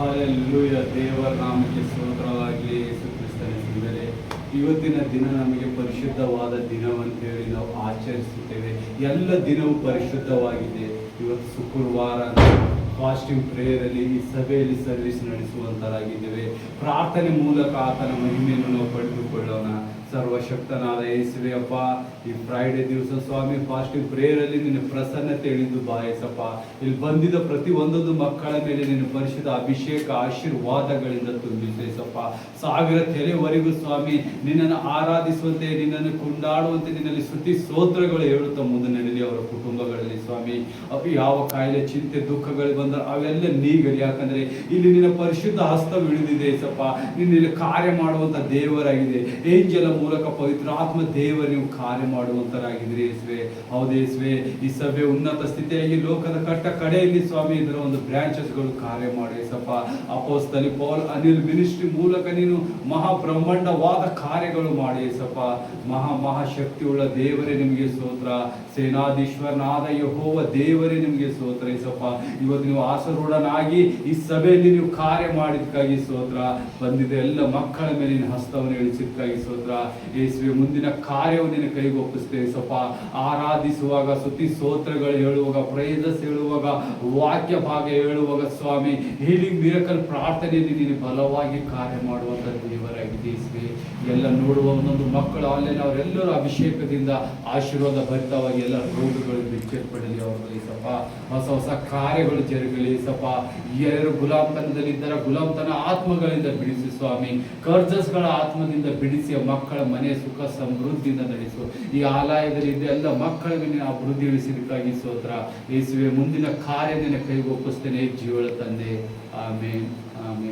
Hallelujah. ದೇವರ ನಾಮಕ್ಕೆ ಸ್ತೋತ್ರವಾಗಲಿ. ಯೇಸು ಕ್ರಿಸ್ತನ ಸಿಗಲೇ ಇವತ್ತಿನ ದಿನ ನಮಗೆ ಪರಿಶುದ್ಧವಾದ ದಿನವಂತೇಳಿ ನಾವು ಆಚರಿಸುತ್ತೇವೆ. ಎಲ್ಲ ದಿನವೂ ಪರಿಶುದ್ಧವಾಗಿದೆ. ಇವತ್ತು ಶುಕ್ರವಾರ ಫಾಸ್ಟಿಂಗ್ ಪ್ರೇಯರಲ್ಲಿ ಈ ಸಭೆಯಲ್ಲಿ ಸರ್ವಿಸ್ ನಡೆಸುವಂತರಾಗಿದ್ದೇವೆ. ಪ್ರಾರ್ಥನೆ ಮೂಲಕ ಆತನ ಮಹಿಮೆಯನ್ನು ನಾವು ಪಡೆದುಕೊಳ್ಳೋಣ. ಸರ್ವಶಕ್ತನಾದ ಯೇಸುವೆ ಅಪ್ಪ, ಈ ಫ್ರೈಡೆ ದಿವಸ ಸ್ವಾಮಿ ಫಾಸ್ಟಿಂಗ್ ಪ್ರೇಯರಲ್ಲಿ ನಿನ್ನ ಪ್ರಸನ್ನತೆ ಇಳಿದು ಬಾಯಸಪ್ಪ. ಇಲ್ಲಿ ಬಂದಿದ್ದ ಪ್ರತಿ ಒಂದೊಂದು ಮಕ್ಕಳ ಮೇಲೆ ನಿನ್ನ ಪರಿಶುದ್ಧ ಅಭಿಷೇಕ ಆಶೀರ್ವಾದಗಳಿಂದ ತುಂಬಿಸಪ್ಪ. ಸಾವಿರ ತೆರೆವರೆಗೂ ಸ್ವಾಮಿ ನಿನ್ನನ್ನು ಆರಾಧಿಸುವಂತೆ, ನಿನ್ನನ್ನು ಕೊಂಡಾಡುವಂತೆ, ನಿನ್ನಲ್ಲಿ ಸ್ತುತಿ ಸ್ತೋತ್ರಗಳು ಹೇಳುತ್ತಾ ಮುಂದೆ ನಡೆಯಲಿ ಅವರ ಕುಟುಂಬಗಳಲ್ಲಿ ಸ್ವಾಮಿ. ಯಾವ ಕಾಯಿಲೆ ಚಿಂತೆ ದುಃಖಗಳು ಬಂದರೆ ಅವೆಲ್ಲ ನೀಗಲಿ. ಯಾಕಂದ್ರೆ ಇಲ್ಲಿ ನಿನ್ನ ಪರಿಶುದ್ಧ ಹಸ್ತವು ಇಳಿದಿದೆ ಸಪ್ಪ. ನಿನ್ನಲ್ಲಿ ಕಾರ್ಯ ಮಾಡುವಂತ ದೇವರಾಗಿದೆ. ಏಂಜಲ ಮೂಲಕ ಪವಿತ್ರಾತ್ಮ ದೇವರು ನೀವು ಕಾರ್ಯ ಮಾಡುವಂತರಾಗಿದ್ರಿ ಯೇಸುವೆ. ಹೌದು ಯೇಸುವೆ, ಈ ಸಭೆ ಉನ್ನತ ಸ್ಥಿತಿಯಾಗಿ ಲೋಕದ ಕಟ್ಟ ಕಡೆಯಲ್ಲಿ ಸ್ವಾಮಿ ಇದರ ಒಂದು ಬ್ರಾಂಚಸ್ಗಳು ಕಾರ್ಯ ಮಾಡಿ ಯೇಸಪ್ಪ. ಅಪೊಸ್ತಲಿ ಪೌಲ್ ಅನಿಲ್ ಮಿನಿಸ್ಟ್ರಿ ಮೂಲಕ ನೀನು ಮಹಾಬ್ರಹ್ಮಾಂಡವಾದ ಕಾರ್ಯಗಳು ಮಾಡಿ ಯೇಸಪ್ಪ. ಮಹಾಶಕ್ತಿಯುಳ್ಳ ದೇವರೇ ನಿಮಗೆ ಸ್ತೋತ್ರ. ಸೇನಾಧೀಶ್ವರನಾದ ಯೆಹೋವ ದೇವರೇ ನಿಮಗೆ ಸ್ತೋತ್ರ ಯೇಸಪ್ಪ. ಇವತ್ತು ನೀವು ಆಸರೂಢನಾಗಿ ಈ ಸಭೆಯಲ್ಲಿ ನೀವು ಕಾರ್ಯ ಮಾಡಿದಕ್ಕಾಗಿ ಸ್ತೋತ್ರ. ಬಂದಿದ್ದ ಎಲ್ಲ ಮಕ್ಕಳ ಮೇಲೆ ನಿನ್ನ ಹಸ್ತವನ್ನು ಇಳಿಸಿದಕ್ಕಾಗಿ ಸ್ತೋತ್ರ ಯೇಸುವೆ. ಮುಂದಿನ ಕಾರ್ಯವನ್ನು ನಿನ್ನ ಕೈಗೆ ಒಪ್ಪಿಸ್ತೇವೆ ಯೇಸಪ್ಪ. ಆರಾಧಿಸುವಾಗ, ಸ್ತುತಿ ಸ್ತೋತ್ರಗಳು ಹೇಳುವಾಗ, ಪ್ರೈಸಸ್ ಹೇಳುವಾಗ, ವಾಕ್ಯ ಭಾಗ ಹೇಳುವಾಗ ಸ್ವಾಮಿ ಹೀಲಿಂಗ್ ಮಿರಕಲ್ ಪ್ರಾರ್ಥನೆಯಲ್ಲಿ ನೀನು ಬಲವಾಗಿ ಕಾರ್ಯ ಮಾಡುವಂತ ದೇವರಾಗಿದೆ ಯೇಸುವೆ. ಎಲ್ಲ ನೋಡುವ ಒಂದೊಂದು ಮಕ್ಕಳು ಆನ್ಲೈನ್ ಅವರೆಲ್ಲರೂ ಅಭಿಷೇಕದಿಂದ ಆಶೀರ್ವಾದ ಭರಿತವಾಗಿ ಎಲ್ಲ ರೋಗಗಳು ಬಿಚ್ಚಲ್ಪಡಲಿ ಅವರಲ್ಲಿ ಸಪ. ಹೊಸ ಹೊಸ ಕಾರ್ಯಗಳು ಜರುಗಲಿ ಸಪ. ಯಾರು ಗುಲಾಮ್ತನದಲ್ಲಿದ್ದಾರೆ ಗುಲಾಮ್ತನ ಆತ್ಮಗಳಿಂದ ಬಿಡಿಸಿ ಸ್ವಾಮಿ. ಕರ್ಜಸ್ಗಳ ಆತ್ಮದಿಂದ ಬಿಡಿಸಿ ಮಕ್ಕಳ ಮನೆ ಸುಖ ಸಮೃದ್ಧಿಯಿಂದ ನಡೆಸು. ಈ ಆಲಯದಲ್ಲಿ ಇದ್ದ ಎಲ್ಲ ಮಕ್ಕಳಿಗೆ ನೀನು ಅಭಿವೃದ್ಧಿ ಇಳಿಸಿದಕ್ಕಾಗಿ ಸ್ತೋತ್ರ ಯೇಸುವೆ. ಮುಂದಿನ ಕಾರ್ಯ ನಿನ್ನ ಕೈಗೆ ಒಪ್ಪಿಸ್ತೇನೆ ಜೀವಳ ತಂದೆ. ಆಮೇನ್ ಆಮೇನ್.